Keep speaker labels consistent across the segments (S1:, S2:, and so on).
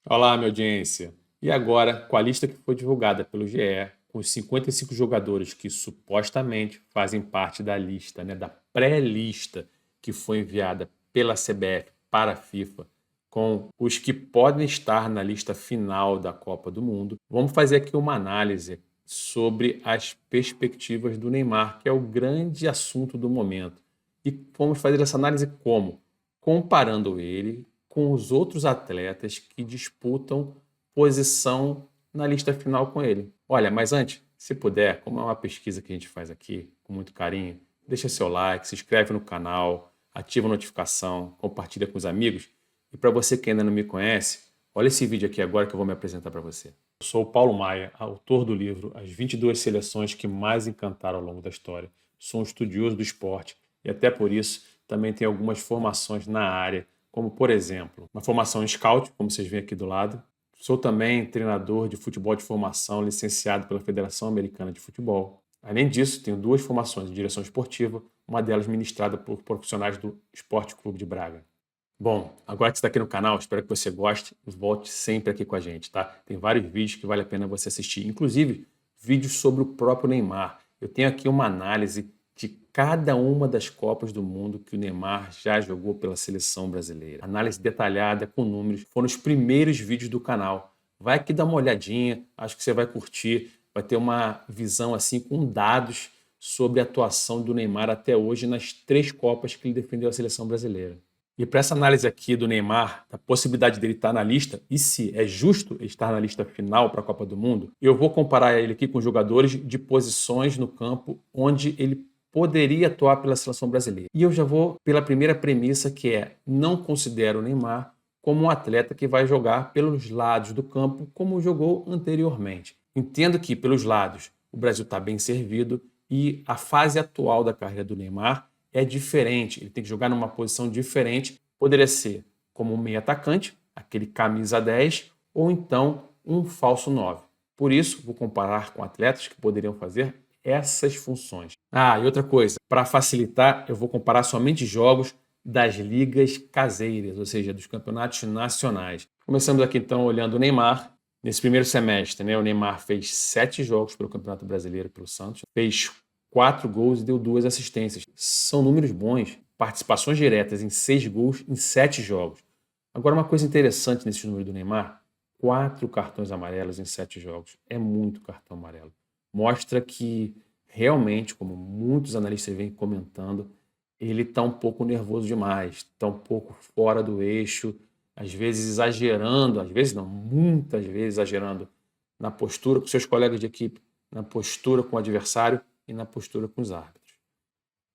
S1: Olá, minha audiência. E agora, com a lista que foi divulgada pelo GE, com os 55 jogadores que supostamente fazem parte da lista, né, da pré-lista que foi enviada pela CBF para a FIFA, com os que podem estar na lista final da Copa do Mundo, vamos fazer aqui uma análise sobre as perspectivas do Neymar, que é o grande assunto do momento. E vamos fazer essa análise como? Comparando ele com os outros atletas que disputam posição na lista final com ele. Olha, mas antes, se puder, como é uma pesquisa que a gente faz aqui, com muito carinho, deixa seu like, se inscreve no canal, ativa a notificação, compartilha com os amigos. E para você que ainda não me conhece, olha esse vídeo aqui agora que eu vou me apresentar para você. Eu sou o Paulo Maia, autor do livro As 22 Seleções que Mais Encantaram ao Longo da História. Sou um estudioso do esporte e até por isso também tenho algumas formações na área, como por exemplo, uma formação em Scout, como vocês veem aqui do lado. Sou também treinador de futebol de formação, licenciado pela Federação Americana de Futebol. Além disso, tenho duas formações em direção esportiva, uma delas ministrada por profissionais do Esporte Clube de Braga. Bom, agora que você está aqui no canal, espero que você goste e volte sempre aqui com a gente, tá? Tem vários vídeos que vale a pena você assistir, inclusive vídeos sobre o próprio Neymar. Eu tenho aqui uma análise de cada uma das Copas do Mundo que o Neymar já jogou pela seleção brasileira. Análise detalhada, com números, foram os primeiros vídeos do canal. Vai aqui dar uma olhadinha, acho que você vai curtir, vai ter uma visão assim com dados sobre a atuação do Neymar até hoje nas 3 Copas que ele defendeu a seleção brasileira. E para essa análise aqui do Neymar, da possibilidade dele estar na lista, e se é justo ele estar na lista final para a Copa do Mundo, eu vou comparar ele aqui com jogadores de posições no campo onde ele poderia atuar pela seleção brasileira. E eu já vou pela primeira premissa, que é: não considero o Neymar como um atleta que vai jogar pelos lados do campo como jogou anteriormente. Entendo que pelos lados o Brasil está bem servido e a fase atual da carreira do Neymar é diferente, ele tem que jogar numa posição diferente. Poderia ser como um meio atacante, aquele camisa 10, ou então um falso 9. Por isso, vou comparar com atletas que poderiam fazer essas funções. E outra coisa, para facilitar, eu vou comparar somente jogos das ligas caseiras, ou seja, dos campeonatos nacionais. Começamos aqui então olhando o Neymar. Nesse primeiro semestre, né, o Neymar fez 7 jogos pelo Campeonato Brasileiro pelo Santos, fez 4 gols e deu 2 assistências. São números bons. Participações diretas em 6 gols em 7 jogos. Agora, uma coisa interessante nesse número do Neymar: 4 cartões amarelos em 7 jogos. É muito cartão amarelo. Mostra que realmente, como muitos analistas vêm comentando, ele está um pouco nervoso demais, está um pouco fora do eixo, às vezes exagerando, às vezes não, muitas vezes exagerando na postura com seus colegas de equipe, na postura com o adversário e na postura com os árbitros.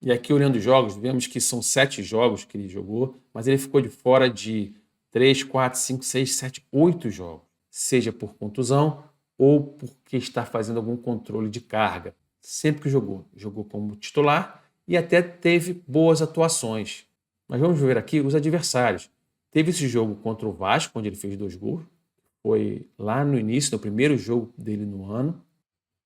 S1: E aqui, olhando os jogos, vemos que são 7 jogos que ele jogou, mas ele ficou de fora de 3, 4, 5, 6, 7, 8 jogos, seja por contusão ou porque está fazendo algum controle de carga. Sempre que jogou como titular e até teve boas atuações. Mas vamos ver aqui os adversários. Teve esse jogo contra o Vasco, onde ele fez 2 gols. Foi lá no início, no primeiro jogo dele no ano.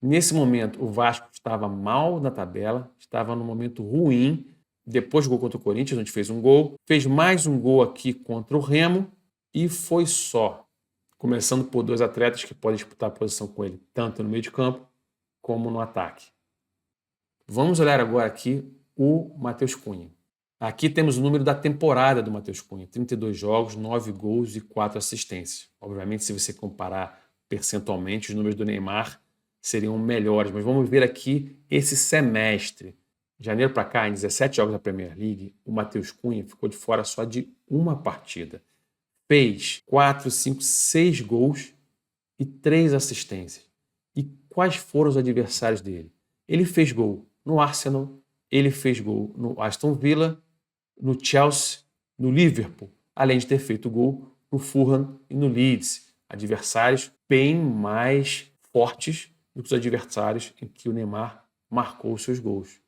S1: Nesse momento, o Vasco estava mal na tabela, estava num momento ruim. Depois jogou contra o Corinthians, onde fez um gol. Fez mais um gol aqui contra o Remo e foi só. Começando por 2 atletas que podem disputar a posição com ele, tanto no meio de campo como no ataque. Vamos olhar agora aqui o Matheus Cunha. Aqui temos o número da temporada do Matheus Cunha: 32 jogos, 9 gols e 4 assistências. Obviamente, se você comparar percentualmente, os números do Neymar seriam melhores, mas vamos ver aqui esse semestre. De janeiro para cá, em 17 jogos da Premier League, o Matheus Cunha ficou de fora só de uma partida. Fez 4, 5, 6 gols e 3 assistências. E quais foram os adversários dele? Ele fez gol no Arsenal, ele fez gol no Aston Villa, no Chelsea, no Liverpool, além de ter feito gol no Fulham e no Leeds. Adversários bem mais fortes do que os adversários em que o Neymar marcou os seus gols.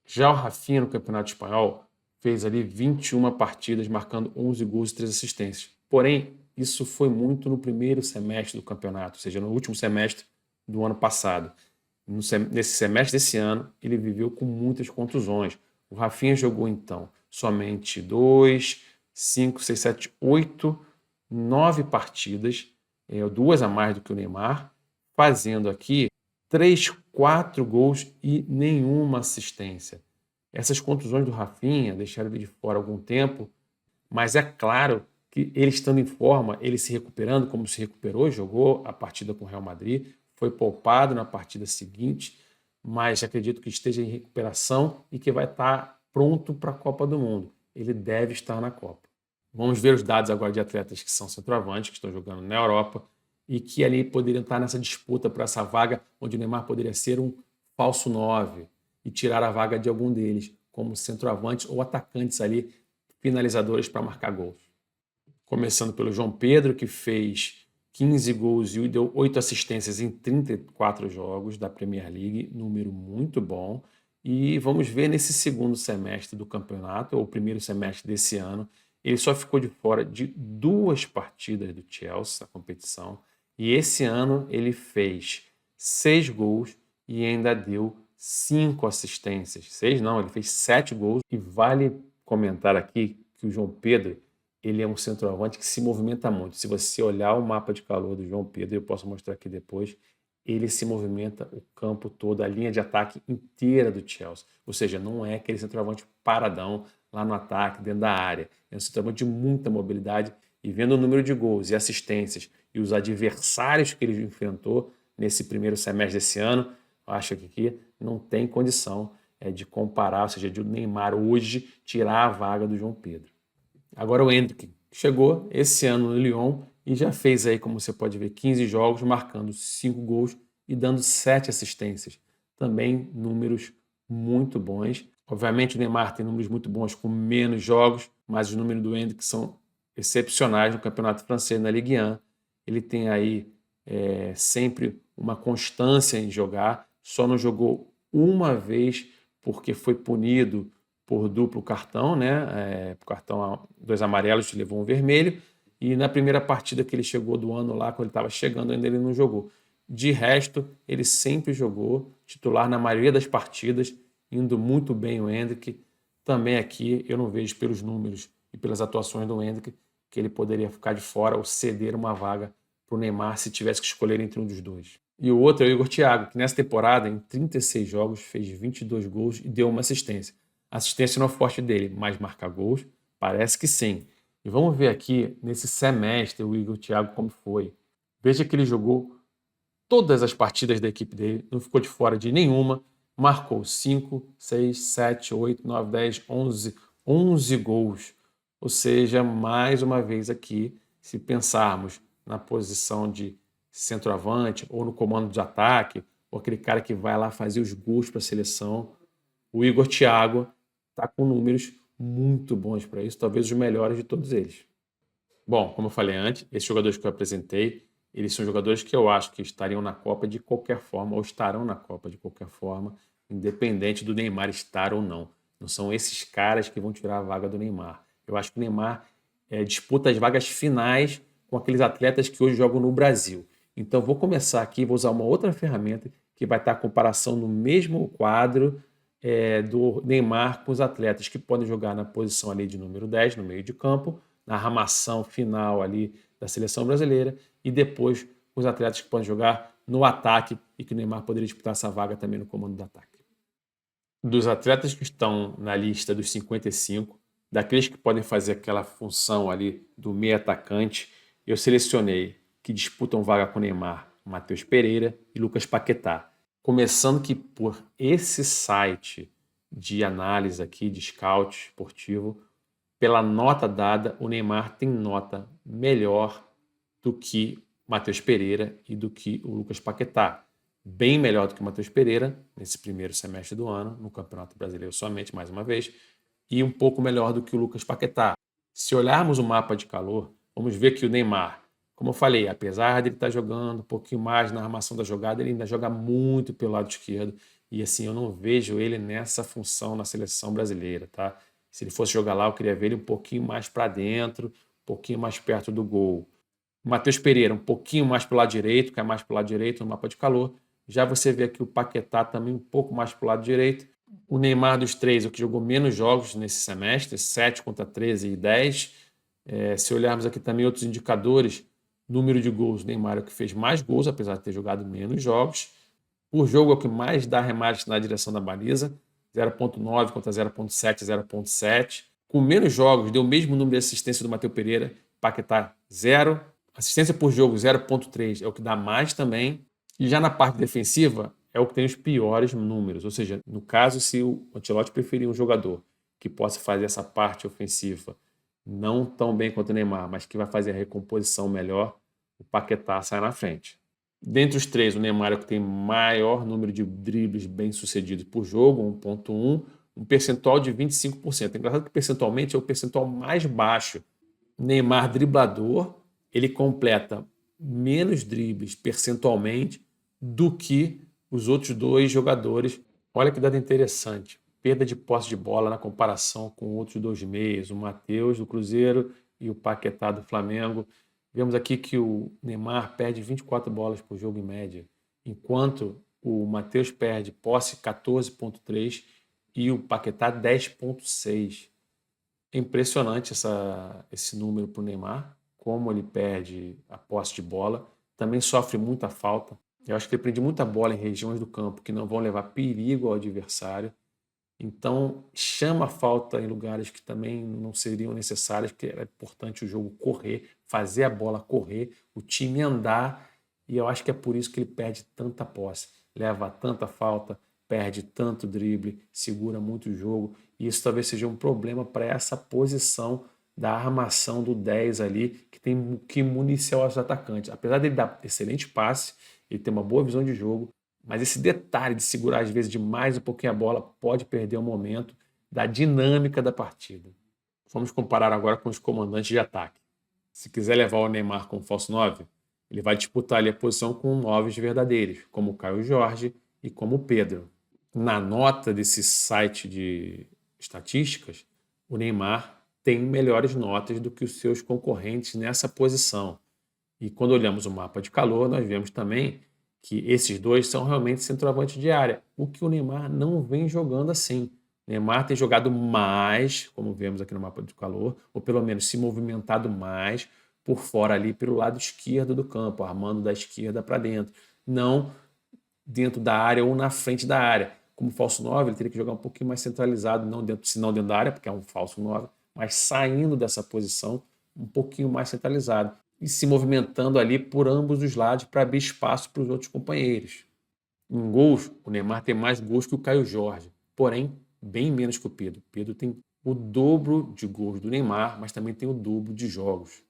S1: Já o Rafinha, no Campeonato Espanhol, fez ali 21 partidas, marcando 11 gols e 3 assistências. Porém, isso foi muito no primeiro semestre do campeonato, ou seja, no último semestre do ano passado. Nesse semestre desse ano, ele viveu com muitas contusões. O Rafinha jogou, então, somente 2, 5, 6, 7, 8 9 partidas, 2 a mais do que o Neymar, fazendo aqui 3, 4 gols e nenhuma assistência. Essas contusões do Rafinha deixaram ele de fora algum tempo, mas é claro que ele estando em forma, ele se recuperando como se recuperou, jogou a partida com o Real Madrid, foi poupado na partida seguinte, mas acredito que esteja em recuperação e que vai estar pronto para a Copa do Mundo. Ele deve estar na Copa. Vamos ver os dados agora de atletas que são centroavantes, que estão jogando na Europa e que ali poderiam estar nessa disputa por essa vaga, onde o Neymar poderia ser um falso 9 e tirar a vaga de algum deles, como centroavantes ou atacantes ali, finalizadores para marcar gols. Começando pelo João Pedro, que fez 15 gols e deu 8 assistências em 34 jogos da Premier League, número muito bom. E vamos ver nesse segundo semestre do campeonato, ou primeiro semestre desse ano, ele só ficou de fora de 2 partidas do Chelsea na competição. E esse ano ele fez 6 gols e ainda deu 5 assistências. 6 não, ele fez 7 gols. E vale comentar aqui que o João Pedro, ele é um centroavante que se movimenta muito. Se você olhar o mapa de calor do João Pedro, eu posso mostrar aqui depois, ele se movimenta o campo todo, a linha de ataque inteira do Chelsea. Ou seja, não é aquele centroavante paradão lá no ataque, dentro da área. É um centroavante de muita mobilidade e vendo o número de gols e assistências e os adversários que ele enfrentou nesse primeiro semestre desse ano, eu acho que aqui não tem condição de comparar, ou seja, de o Neymar hoje tirar a vaga do João Pedro. Agora o Endrick chegou esse ano no Lyon e já fez aí, como você pode ver, 15 jogos, marcando 5 gols e dando 7 assistências. Também números muito bons. Obviamente o Neymar tem números muito bons com menos jogos, mas os números do Endrick são excepcionais no campeonato francês, na Ligue 1. Ele tem aí sempre uma constância em jogar, só não jogou uma vez porque foi punido por duplo cartão, né? Por cartão 2 amarelos, levou um vermelho. E na primeira partida que ele chegou do ano lá, quando ele estava chegando, ainda ele não jogou. De resto, ele sempre jogou, titular na maioria das partidas, indo muito bem o Endrick. Também aqui eu não vejo pelos números e pelas atuações do Endrick que ele poderia ficar de fora ou ceder uma vaga para o Neymar se tivesse que escolher entre um dos dois. E o outro é o Igor Thiago, que nessa temporada, em 36 jogos, fez 22 gols e deu uma assistência. Assistência não é forte dele, mas marcar gols, parece que sim. E vamos ver aqui, nesse semestre, o Igor Thiago como foi. Veja que ele jogou todas as partidas da equipe dele, não ficou de fora de nenhuma, marcou 5, 6, 7, 8, 9, 10, 11 gols. Ou seja, mais uma vez aqui, se pensarmos na posição de centroavante ou no comando de ataque, ou aquele cara que vai lá fazer os gols para a seleção, o Igor Thiago está com números muito bons para isso, talvez os melhores de todos eles. Bom, como eu falei antes, esses jogadores que eu apresentei, eles são jogadores que eu acho que estariam na Copa de qualquer forma, ou estarão na Copa de qualquer forma, independente do Neymar estar ou não. Não são esses caras que vão tirar a vaga do Neymar. Eu acho que o Neymar disputa as vagas finais com aqueles atletas que hoje jogam no Brasil. Então, vou começar aqui, vou usar uma outra ferramenta que vai estar a comparação no mesmo quadro do Neymar com os atletas que podem jogar na posição ali de número 10, no meio de campo, na armação final ali da seleção brasileira, e depois os atletas que podem jogar no ataque e que o Neymar poderia disputar essa vaga também no comando do ataque. Dos atletas que estão na lista dos 55, daqueles que podem fazer aquela função ali do meio atacante, eu selecionei que disputam vaga com o Neymar, Matheus Pereira e Lucas Paquetá. Começando que por esse site de análise aqui, de scout esportivo, pela nota dada, o Neymar tem nota melhor do que Matheus Pereira e do que o Lucas Paquetá. Bem melhor do que o Matheus Pereira, nesse primeiro semestre do ano, no Campeonato Brasileiro somente, mais uma vez, e um pouco melhor do que o Lucas Paquetá. Se olharmos o mapa de calor, vamos ver que o Neymar, como eu falei, apesar de ele estar jogando um pouquinho mais na armação da jogada, ele ainda joga muito pelo lado esquerdo. E assim, eu não vejo ele nessa função na seleção brasileira, tá? Se ele fosse jogar lá, eu queria ver ele um pouquinho mais para dentro, um pouquinho mais perto do gol. O Matheus Pereira, um pouquinho mais para o lado direito, cai mais para o lado direito no mapa de calor. Já você vê aqui o Paquetá também um pouco mais para o lado direito. O Neymar dos três, o que jogou menos jogos nesse semestre, 7 contra 13 e 10. Se olharmos aqui também outros indicadores, número de gols, o Neymar é o que fez mais gols, apesar de ter jogado menos jogos. Por jogo é o que mais dá arremates na direção da baliza, 0,9 contra 0,7, 0,7. Com menos jogos, deu o mesmo número de assistência do Matheus Pereira, Paquetá 0. Assistência por jogo 0,3 é o que dá mais também. E já na parte defensiva é o que tem os piores números. Ou seja, no caso, se o Ancelotti preferir um jogador que possa fazer essa parte ofensiva não tão bem quanto o Neymar, mas que vai fazer a recomposição melhor, o Paquetá sai na frente. Dentre os três, o Neymar é o que tem maior número de dribles bem-sucedidos por jogo, 1,1, um percentual de 25%. É engraçado que percentualmente é o percentual mais baixo. Neymar driblador, ele completa menos dribles percentualmente do que os outros dois jogadores. Olha que dado interessante. Perda de posse de bola na comparação com outros dois meias, o Matheus do Cruzeiro e o Paquetá do Flamengo. Vemos aqui que o Neymar perde 24 bolas por jogo em média, enquanto o Matheus perde posse 14,3 e o Paquetá 10,6. É impressionante esse número para o Neymar, como ele perde a posse de bola. Também sofre muita falta. Eu acho que ele prende muita bola em regiões do campo que não vão levar perigo ao adversário. Então, chama a falta em lugares que também não seriam necessários, porque é importante o jogo correr, fazer a bola correr, o time andar, e eu acho que é por isso que ele perde tanta posse, leva tanta falta, perde tanto drible, segura muito o jogo, e isso talvez seja um problema para essa posição da armação do 10 ali, que tem que municiar os atacantes. Apesar dele dar excelente passe, ele tem uma boa visão de jogo, mas esse detalhe de segurar às vezes demais um pouquinho a bola pode perder o momento da dinâmica da partida. Vamos comparar agora com os comandantes de ataque. Se quiser levar o Neymar como falso 9, ele vai disputar ali a posição com 9 verdadeiros, como o Caio Jorge e como o Pedro. Na nota desse site de estatísticas, o Neymar tem melhores notas do que os seus concorrentes nessa posição. E quando olhamos o mapa de calor, nós vemos também que esses dois são realmente centroavantes de área, o que o Neymar não vem jogando assim. O Neymar tem jogado mais, como vemos aqui no mapa de calor, ou pelo menos se movimentado mais por fora ali pelo lado esquerdo do campo, armando da esquerda para dentro, não dentro da área ou na frente da área. Como falso 9, ele teria que jogar um pouquinho mais centralizado, se não dentro da área, porque é um falso 9, mas saindo dessa posição um pouquinho mais centralizado e se movimentando ali por ambos os lados para abrir espaço para os outros companheiros. Em gols, o Neymar tem mais gols que o Caio Jorge, porém bem menos que o Pedro. O Pedro tem o dobro de gols do Neymar, mas também tem o dobro de jogos.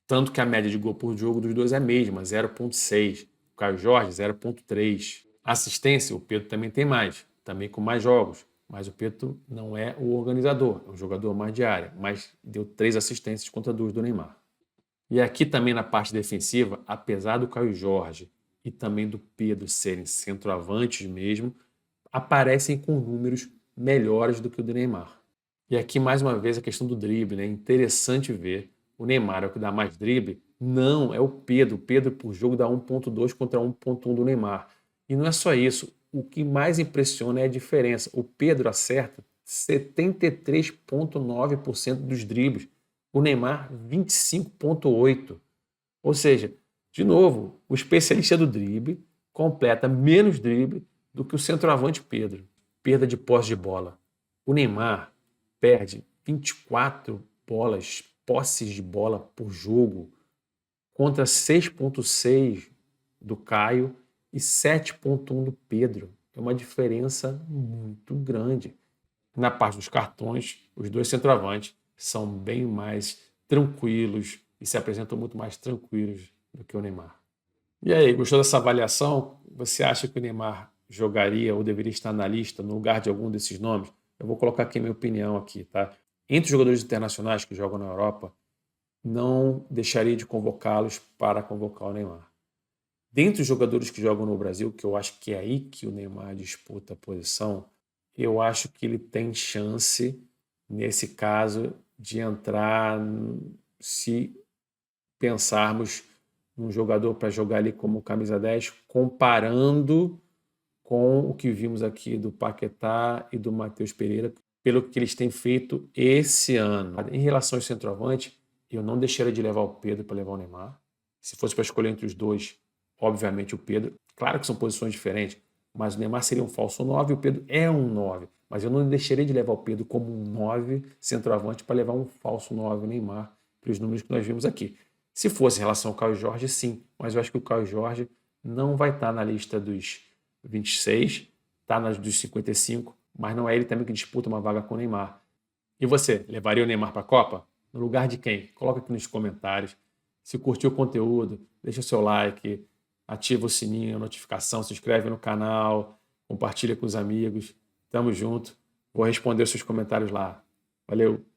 S1: Tanto que a média de gol por jogo dos dois é a mesma, 0,6. O Caio Jorge, 0,3. Assistência, o Pedro também tem mais, também com mais jogos. Mas o Pedro não é o organizador, é um jogador mais de área, mas deu 3 assistências contra 2 do Neymar. E aqui também na parte defensiva, apesar do Caio Jorge e também do Pedro serem centroavantes mesmo, aparecem com números melhores do que o do Neymar. E aqui mais uma vez a questão do drible, né? Interessante ver. O Neymar é o que dá mais drible? Não, é o Pedro. O Pedro por jogo dá 1,2 contra 1,1 do Neymar. E não é só isso. O que mais impressiona é a diferença. O Pedro acerta 73,9% dos dribles. O Neymar, 25,8%. Ou seja, de novo, o especialista do drible completa menos drible do que o centroavante Pedro. Perda de posse de bola. O Neymar perde 24 posses de bola por jogo, contra 6,6 do Caio e 7,1 do Pedro. É uma diferença muito grande. Na parte dos cartões, os dois centroavantes são bem mais tranquilos e se apresentam muito mais tranquilos do que o Neymar. E aí, gostou dessa avaliação? Você acha que o Neymar jogaria ou deveria estar na lista no lugar de algum desses nomes? Eu vou colocar aqui a minha opinião aqui, tá? Entre os jogadores internacionais que jogam na Europa, não deixaria de convocá-los para convocar o Neymar. Dentre os jogadores que jogam no Brasil, que eu acho que é aí que o Neymar disputa a posição, eu acho que ele tem chance, nesse caso, de entrar, se pensarmos num jogador para jogar ali como camisa 10, comparando com o que vimos aqui do Paquetá e do Matheus Pereira, pelo que eles têm feito esse ano. Em relação ao centroavante, eu não deixaria de levar o Pedro para levar o Neymar. Se fosse para escolher entre os dois, obviamente o Pedro. Claro que são posições diferentes, mas o Neymar seria um falso 9 e o Pedro é um 9. Mas eu não deixaria de levar o Pedro como um 9 centroavante para levar um falso 9 Neymar, pelos números que nós vimos aqui. Se fosse em relação ao Caio Jorge, sim, mas eu acho que o Caio Jorge não vai estar na lista dos 26, está nas dos 55, mas não é ele também que disputa uma vaga com o Neymar. E você, levaria o Neymar para a Copa? No lugar de quem? Coloca aqui nos comentários. Se curtiu o conteúdo, deixa o seu like, ativa o sininho, a notificação, se inscreve no canal, compartilha com os amigos. Tamo junto. Vou responder os seus comentários lá. Valeu!